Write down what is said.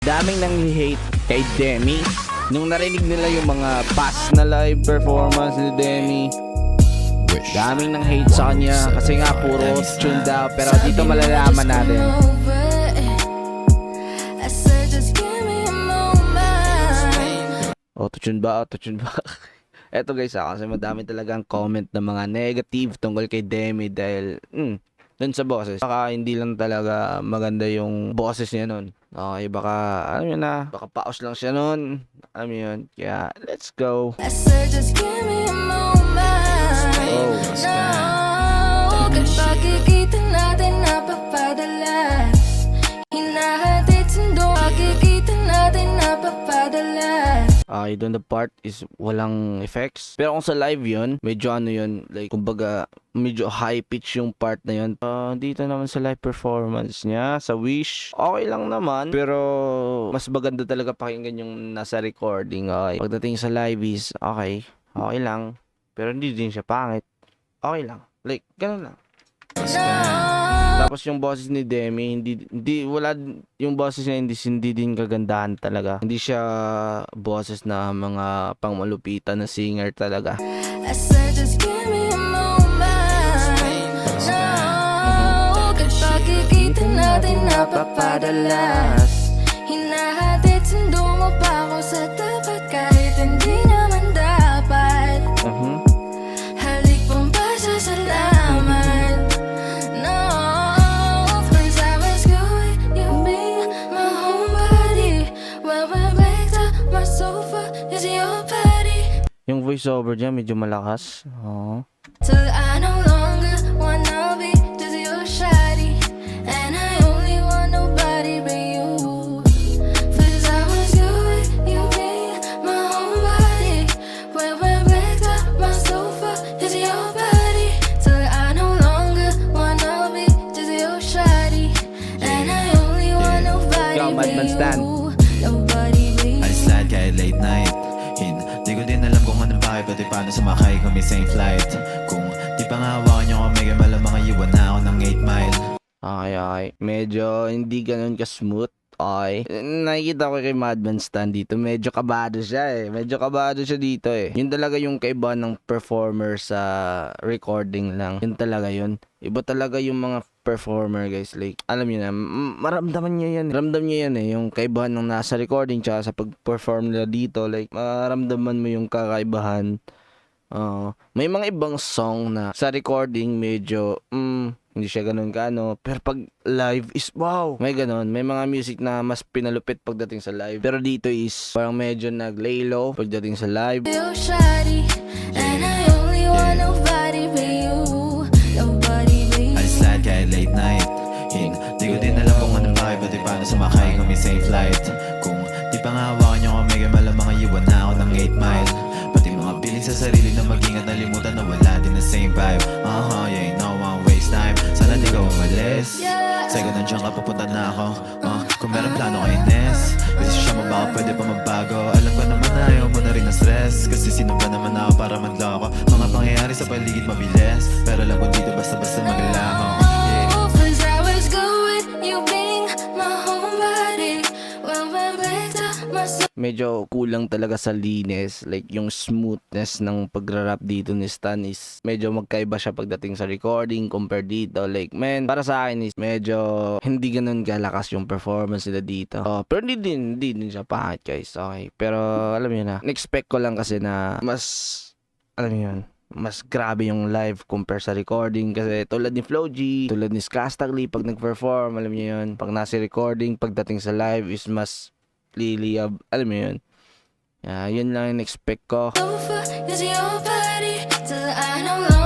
Daming nang-hate kay Demi. Nung narinig nila yung mga past na live performance ni Demi, daming nang-hate sa kanya kasi nga puro tune daw. Pero dito malalaman natin. Auto-tune ba? Auto-tune ba? Eto guys kasi madami talagang comment ng mga negative tungkol kay Demi dahil dun sa boses. Baka hindi lang talaga maganda yung boses niya nun. Okay, baka alam yun na, baka paos lang siya nun. Alam mo yun. Kaya let's go. Oh, pagkikita natin napapadalas, hinahatid sundo, pagkikita natin napapadalas. Okay, doon the part is walang effects. Pero kung sa live yun, medyo ano yun, like, kumbaga, medyo high pitch yung part na yun. Dito naman sa live performance niya, sa Wish, okay lang naman. Pero, mas maganda talaga pakinggan yung nasa recording. Okay. Pagdating sa live is, okay lang. Pero hindi din siya pangit. Okay lang. Like, ganun lang. Tapos yung boses ni Demi, wala, yung boses niya hindi din kagandahan talaga. Hindi siya boses na mga pangmalupitan na singer talaga. Just give me a moment. Pagkikita natin napapadalas, hinahatid sundo mo pa ako sa tapat kahit hindi naman dapat. Halik pang pasasalamat. No, first I was good, you being my homebody. When we're back to my sofa, is your body. Yung voiceover niya medyo malakas. Till I no longer wanna be just your shawty, and I only want nobody but you. First I was good, you being my homebody. When we're back to my sofa, is your body. Till I no longer wanna be just your shawty, and I only want nobody Ikaw, but Madman Stan. you. Nobody but you. I slide kahit late night. Hindi ko din alam kung ano bakit, pati paano sumakay kung may same flight. Kung di pa nga hawakan nyo kami, kaya malamang iwan na ako ng 8 mile. Okay. Medyo hindi ganun ka-smooth. Okay. Nakikita ko kay Madman Stan dito, medyo kabado siya Medyo kabado siya dito Yun talaga yung kaiba ng performer sa recording lang. Yun talaga yun. Iba talaga yung mga performer guys. Like, alam niyo na, maramdaman niyo yan. Ramdam niyo yan yung kaibahan ng nasa recording tsaka sa pag-perform nila dito. Like, maramdaman mo yung kakaibahan. May mga ibang song na sa recording medyo, hindi siya ganun kaano. Pero pag live is wow. May ganun. May mga music na mas pinalupit pagdating sa live. Pero dito is parang medyo nag-lay low pagdating sa live. Your shawty, and I only want nobody but you. Nobody but you. I slide kahit late night. Hindi ko din alam kung ano bakit, pati paano sumakay kung may same flight. Kung di pa nga hawakan nyo kami, kaya malamang iwan na ako ng 8 mile. Pati mga piling sa sarili na mag-ingat, nalimutan na wala din na same vibe. Yeah, no one waste time. Sana di ka umalis. Second nandiyan ka, papunta na ako. Kung meron plano kay Ines, kasi siya baka pwede pa magbago. Alam ko naman na ayaw mo na rin na stress, kasi sino ba naman ako para magloko. Mga pangyayari sa paligid mabilis, pero alam ko dito basta-basta maglaho. First I was good, you being my homebody. When we're back to my Medyo kulang talaga sa linis. Like, yung smoothness ng pagra-rap dito ni Stan is medyo magkaiba siya pagdating sa recording compared dito. Like, man, para sa akin is medyo hindi ganun kalakas yung performance nila dito. Pero hindi din siya pangit guys. Okay. Pero alam niyo na, na-expect ko lang kasi na mas, alam niyo yun, mas grabe yung live compare sa recording. Kasi tulad ni Flo G, tulad ni Skastagli, pag nag-perform, alam niyo yun, pag nasa recording, pagdating sa live is mas liliyab, alam mo yun. Yun lang yung expect ko. sofa, is your body. Till I no longer